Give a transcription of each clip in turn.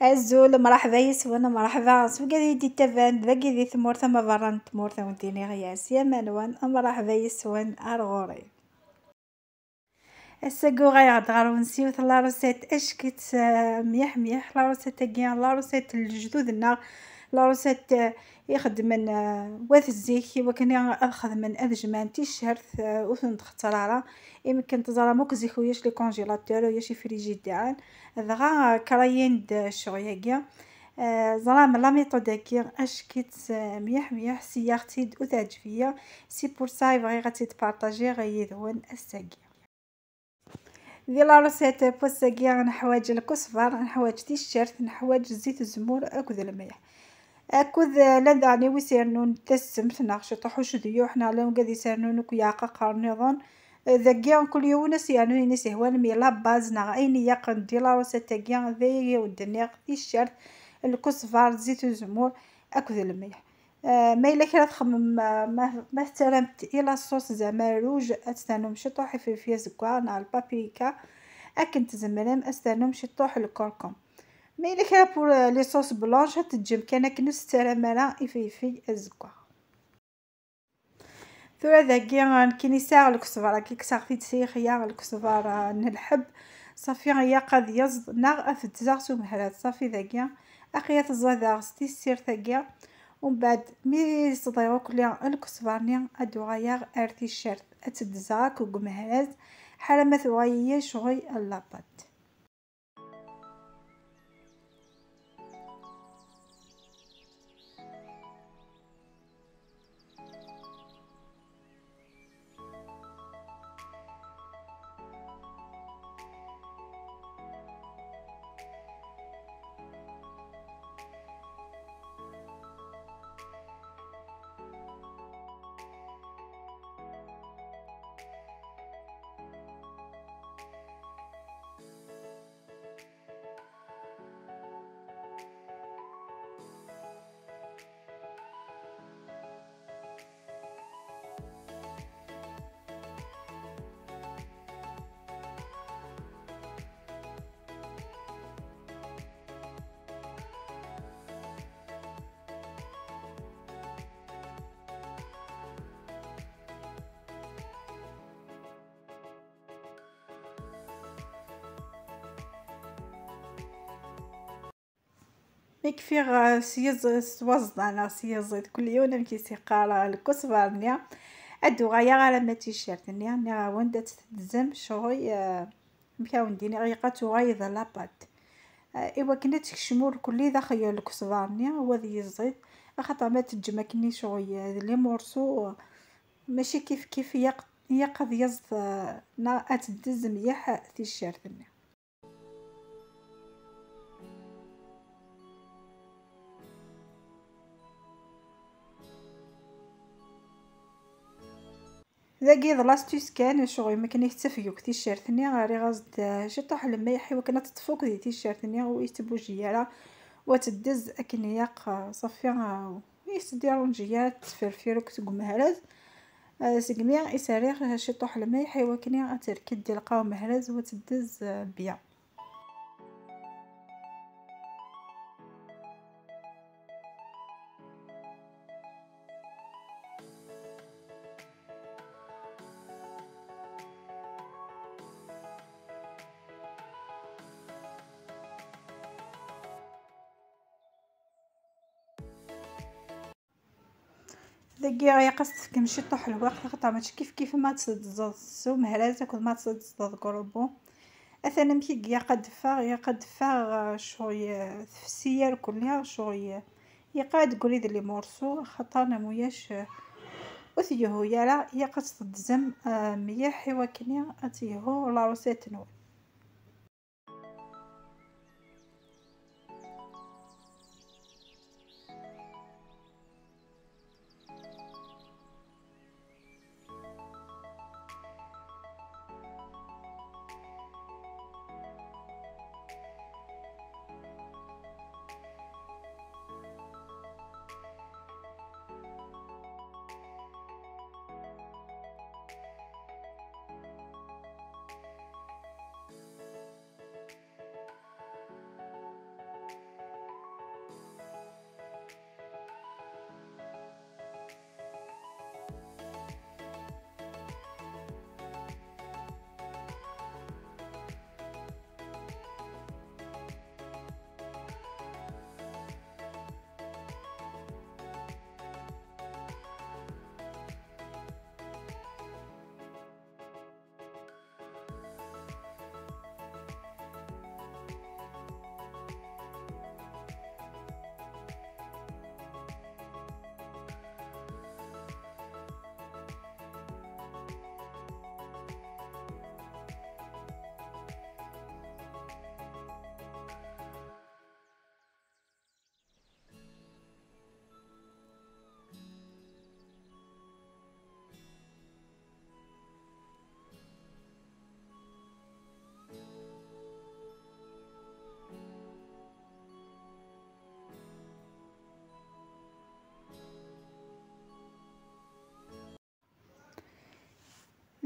الزول مرحبا يسون مرحبا سوقي دي تبان باقي دي ثمورثا ما بران ثمورثا وديني غياس يا منوان مرحبا يسون ارغوري الساقو غيعد غارو نسيوت لا روسيت اشكت ميح ميح لا روسيت كيان لا روسيت الجدودنا لا روسيت يخدمن واث الزيكي وكان اخذ من اذجمان تيشيرت وثن تختارا يمكن تزرا موك زيخو ياش لي كونجيلاتور ياش فريجيدير دغا كراين شغياكيا زرا من لا ميثوداكي اشكيت ميح ميح سيارتي وتعجبيا سي بور سا يبغي غاتي تبارطاجي غيدون الساقي ديال لا روسيت بوساكيا نحواج الكزبر نحواج تيشيرت نحواج زيت الزمور اكد الملح اكد لدعني ويسيرنون تسمت ناخش طحوش ديو حنا لهم قد يسيرنون كياقا قرنيضون ذاكيا كل يوم ناس يعني ناس هوان مي لا باز نا اين يقن ديال لا روسيت كيا ذي ودنيا تيشيرت الكزبر زيت الزمور اكد الملح ما الا كي تخمم ما احترمت الى الصوص زعما روج استنوم شطوح فلفل زكوار مع البابريكا اكن تزمرم استنوم شطوح الكركم ما الا كان بور لي صوص بلونش تجم كان كنس ترمرا فلفل الزكوار ثورا ذاكيا كي نساغ الكزبره كي كساغ في تسيخيا الكزبره نلحب صافي غيا قد يزد ناغ افدزاغ سو مهرات صافي ذاكيا اخيا تزاداغ ستي سير ثاكيا ومن بعد مي صديرو كليا الكزبرني ادو غياغ ارتي شرط اتدزاك وقمهاز حرمة ثوائية شغي اللابات يكفي سيز وزنا سيزيد كل يوم نمشي سيقارا الكزبرني ادو غيا على ما تيشيرت ني غاون دات تزم شوي مكاون ديني غيقاتو غايض لاباط ايوا كنا تكشمور كل ذا خيال الكزبرني هو ذي يزيد خاطر ما تجمع كني شويه لي مورسو ماشي كيف يقض يزد نا اتدز مليح تيشيرت ني ذاكي لاستيس كان شغل ما كان يتفيوك تيشيرتني غاري غازد شطح المايح وكانت تطفوك دي تيشيرتني ويتبو جيارة وتدز اكن ياق صفي يسديرون جيات تفرفيروك تقوم مهرز سقميا يساريخ شطح المايح وكني تركد ديال القاو مهرز وتدز بيا ذاكي غيا قصت كنمشي طوح الوقت خاطر ماشي كيف ما تصدز سو مهرازك وما تصدز قربو اثنا مكي يا قد فا شويه تفسير كلها شويه يقاد قريد لي مورسو خطانا موياش وثيهو يرى يقص الدزم مليح وكنيا اتيهو لا روسيت نو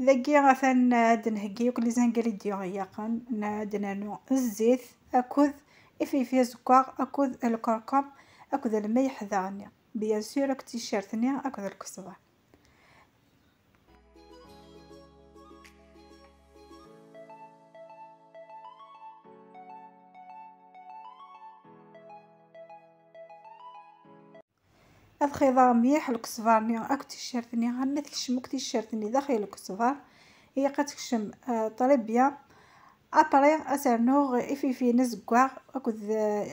ذاكي غثان هاد نهجي كل زانكريديون يقن نانو الزيت أكل إفيفيا زكاغ أكل الكركم أكل الملح ذاني بيان سور راك تيشيرتني أكل الكسوة. الخضار مليح الكسفارني أك تيشيرتني غما تكشمك تيشيرتني داخل الكسفار هي قتكشم طريبيا ابري اسرنوغ إفيفي نزكواغ أكد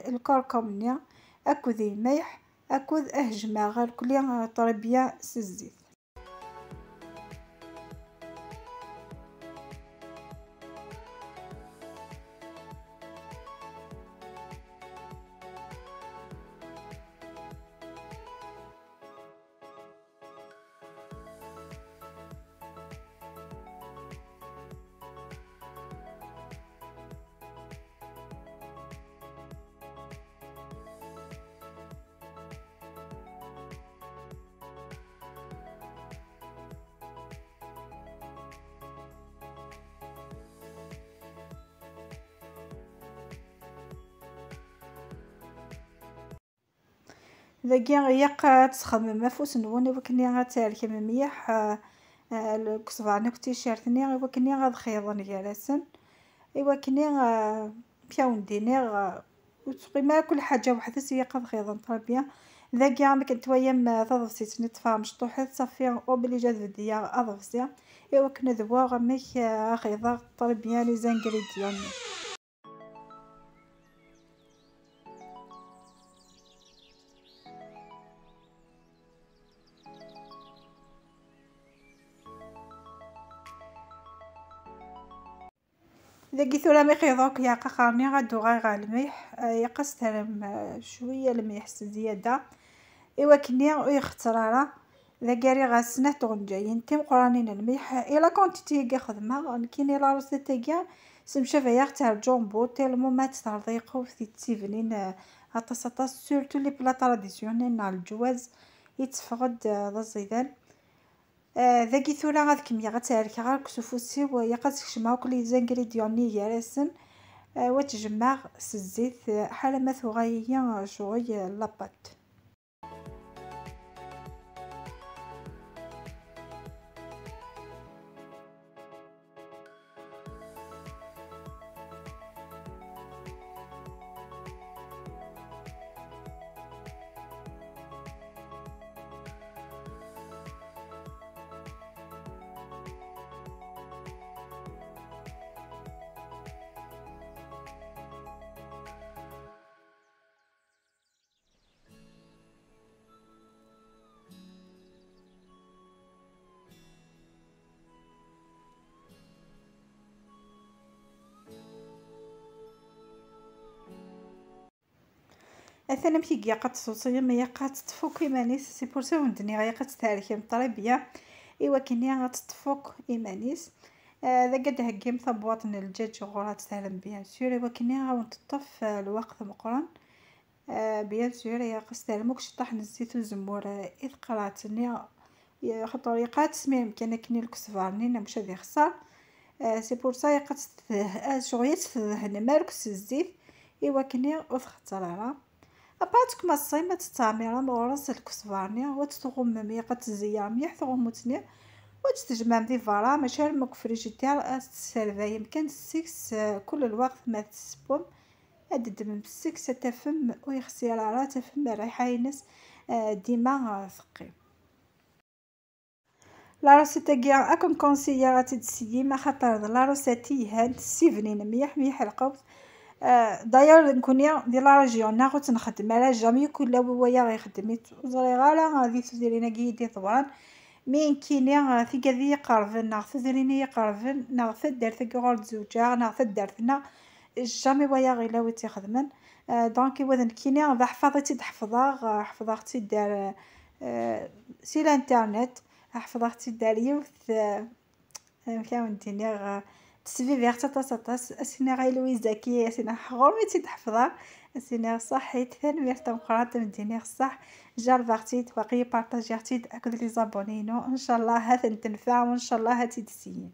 الكركم أكد الملح أكد أهجمة غير كليا طريبيا سزيت. ذاكي غياق تخمم فوس نوني وكني غتارك مليح الكسفارني تيشيرتني وكني غادخيضني جالسن ايوا كني بياونديني وتقيما كل حاجه وحدها هي قد خيضن طربيا ذاكي ما كنت ويا تضفتني تفا مشطوحه صافي اوبليجا بديا اضفسيا ايوا كنا ذوا غميك خيضا طربيا لي زانغريديون. ذاكي ثورا ميقيضوك يا قاقارني غادو غا الملح يقص ترم شويه الملح زياده ايوا كني ويخترارا ذاكاري غاسنه طونجاين تيم قرانين الملح الا كونتيتي كي خدمه كيني لا روسيتيكا سمشا فيا تاع الجombo تيلمو ما ترضيقو في تيفنين اطاس سورتو لي بلا تراديسيونيل نا الجواز يتفقد ذا الزيدان ذاكي ثورا غاد كمية غتعرك غير كسوفوسي ويا قد تكشمها كل زانغريديون يارسن وتجمع الزيت حال ما ثغايا شوي لاباط. اثنا مكي قد تصوصي ما يقات تفوك ايمانيس سي بور سا وندني غيقات تاريخ طريبيه ايوا كني غتتفوك ايمانيس ذا قد هكيم ثبواطن الدجاج غورات سالم بيان سور ايوا كني غنطف الوقت مقرن بيان سور يا قستالموك شطح الزيت والزمور اذ قراتني طريقات سمير مكان كني الكسفارني مش هذي خسر سي بور سا يقات شغيت تدهن ماركس الزيت ايوا كني وتختارها أبعدك ما الصيمة تستعمرها مغرس الكسفارني وتغممي قد تزيا مليح تغمتني وتجمع ذي فارا ماشي رمك فريجيدير تسرفي يمكن السكس كل الوقت ما تسبوم أدد من السكس تفم ويخسي راه تفم الريحة ينس ديما ثقي. لا روسيتا كاع اكون كونسيا غتدسيي ما خاطر لا روسيتي هاد السيفنين مليح القوت داير نكوني ديال لا ريجيون ناخذ نخدم على جامي كل ويا غيخدم زري غالا غادي تديرينا كيدي طبعا مين كيني في كذي قرفن ناخذ تديريني قرفن ناخذ دارت كغول زوجا ناخذ دارتنا جامي ويا غيلا ويتي خدمن دونك وذن كيني حفظتي تحفظها حفظتي دار سي الانترنت حفظتي دار يوث فهمتيني تسفي فيغ تاطاس اسينا غاي لويزا كي اسينا حغرمي تحفظها سينيغ صحيت ثاني مقراط من دينيغ صح جار فاغتيت باقي بارطاجيغتيد اكد لي زابونينو ان شاء الله هذا تنفع وان شاء الله هاتي تسيين.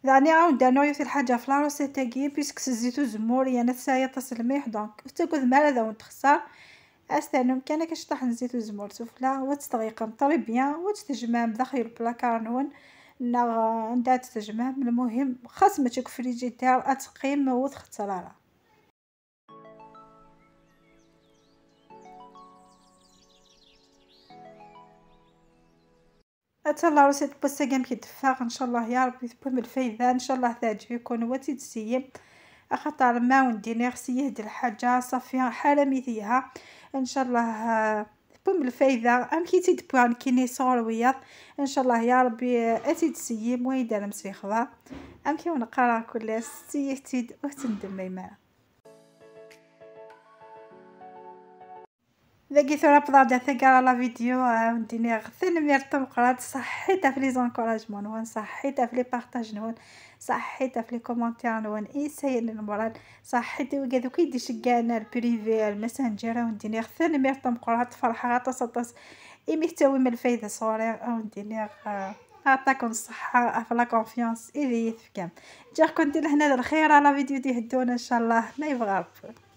يعني عاود نوعي في الحاجه في لاروسي تاعي بيسك سزيتو زمور يعني تسايا تصل مليح دونك تاكل مال هذا ونتخسر استنى كان كاش طاح نزيتو زمور سفلا وتستغيق طري بيان وتتجمع داخل البلاكار نون نا ندا تتجمع المهم خاص ما تشوك فريجيدير اتقيم وتختارها. اتهلا روسيت بوساقام كي دفاق ان شاء الله يا ربي تبوم الفايدة ان شاء الله تعجبكم وتي تسيم اخطر ما ونديني غسيه د الحاجه صافيه حاله مثيها ان شاء الله تبوم الفايدة ام كي تدبوان كيني صور وياض ان شاء الله يا ربي اتي تسيم ويدار مسفي خضار ام كي ونقرا كل سيتيد وتندم ميمه ذاكي ثورا بضاعة ثقة لا فيديو وديني غثن ميرتا مقرات صحيتها في لي زانكوراجمون نون صحيتها في لي بارطاج نون صحيتها في لي كومونتير نون إنسان المراد صحيتي وكادو كيدي شقانا البريفي الماسنجر وديني غثن ميرتا مقرات فرحة تصطس إمي تاوي من الفايدة صوري وديني عطاكم الصحة افلا كونفيونس إذا يثكم جاكم دير هنا الخير على فيديو دي هدونا إن شاء الله ما يبغى ربي.